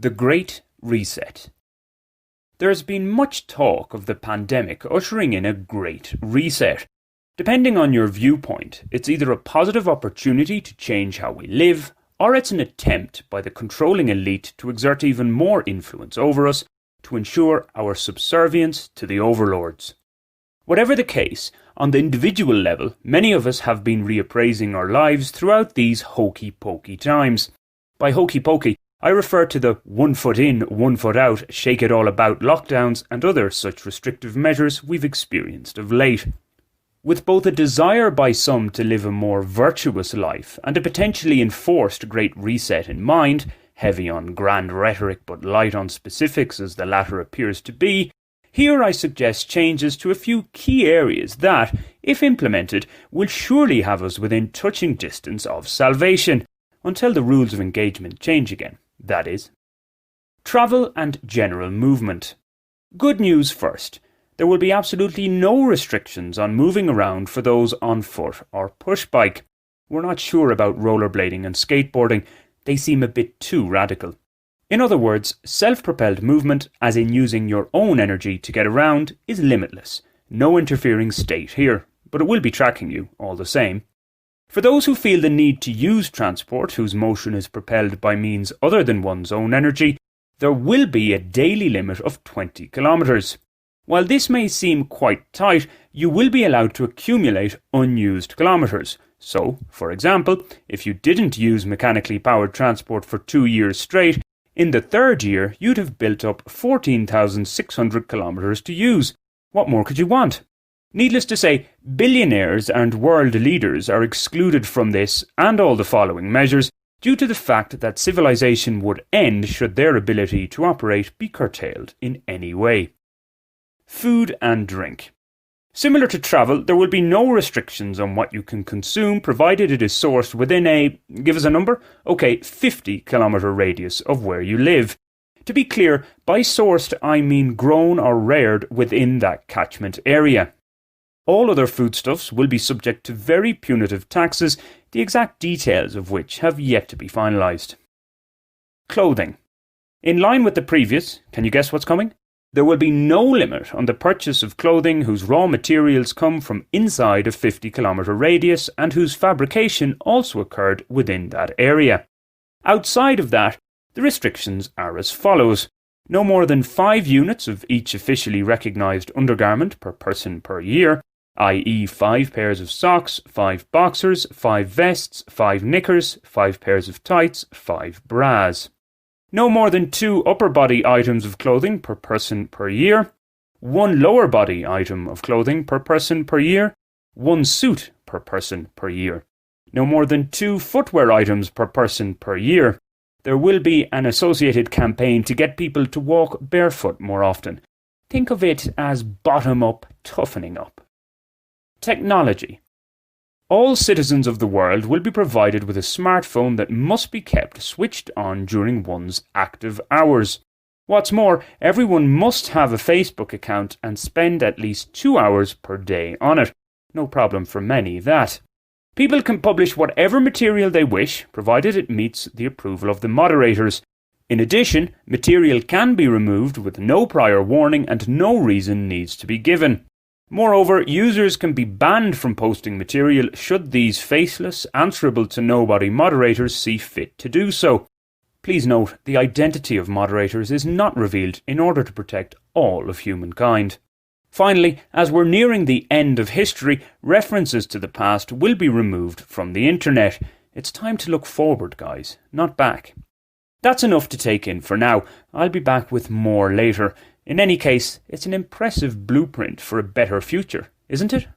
The Great Reset. There has been much talk of the pandemic ushering in a great reset. Depending on your viewpoint, it's either a positive opportunity to change how we live, or it's an attempt by the controlling elite to exert even more influence over us to ensure our subservience to the overlords. Whatever the case, on the individual level, many of us have been reappraising our lives throughout these hokey-pokey times. By hokey-pokey, I refer to the 1 foot in, 1 foot out, shake it all about lockdowns and other such restrictive measures we've experienced of late. With both a desire by some to live a more virtuous life and a potentially enforced Great Reset in mind, heavy on grand rhetoric but light on specifics as the latter appears to be, here I suggest changes to a few key areas that, if implemented, will surely have us within touching distance of salvation, until the rules of engagement change again, that is. Travel and general movement. Good news first. There will be absolutely no restrictions on moving around for those on foot or push bike. We're not sure about rollerblading and skateboarding. They seem a bit too radical. In other words, self-propelled movement, as in using your own energy to get around, is limitless. No interfering state here, but it will be tracking you all the same. For those who feel the need to use transport whose motion is propelled by means other than one's own energy, there will be a daily limit of 20 kilometres. While this may seem quite tight, you will be allowed to accumulate unused kilometres. So, for example, if you didn't use mechanically powered transport for 2 years straight, in the third year you'd have built up 14,600 kilometres to use. What more could you want? Needless to say, billionaires and world leaders are excluded from this and all the following measures due to the fact that civilization would end should their ability to operate be curtailed in any way. Food and drink. Similar to travel, there will be no restrictions on what you can consume provided it is sourced within a, give us a number? Okay, 50 kilometre radius of where you live. To be clear, by sourced I mean grown or reared within that catchment area. All other foodstuffs will be subject to very punitive taxes, the exact details of which have yet to be finalised. Clothing. In line with the previous, can you guess what's coming? There will be no limit on the purchase of clothing whose raw materials come from inside a 50 kilometre radius and whose fabrication also occurred within that area. Outside of that, the restrictions are as follows. No more than 5 units of each officially recognised undergarment per person per year, i.e. 5 pairs of socks, 5 boxers, 5 vests, 5 knickers, 5 pairs of tights, 5 bras. No more than 2 upper body items of clothing per person per year, 1 lower body item of clothing per person per year, 1 suit per person per year. No more than 2 footwear items per person per year. There will be an associated campaign to get people to walk barefoot more often. Think of it as bottom-up toughening up. Technology. All citizens of the world will be provided with a smartphone that must be kept switched on during one's active hours. What's more, everyone must have a Facebook account and spend at least 2 hours per day on it. No problem for many, that. People can publish whatever material they wish, provided it meets the approval of the moderators. In addition, material can be removed with no prior warning and no reason needs to be given. Moreover, users can be banned from posting material should these faceless, answerable-to-nobody moderators see fit to do so. Please note, the identity of moderators is not revealed in order to protect all of humankind. Finally, as we're nearing the end of history, references to the past will be removed from the internet. It's time to look forward, guys, not back. That's enough to take in for now. I'll be back with more later. In any case, it's an impressive blueprint for a better future, isn't it?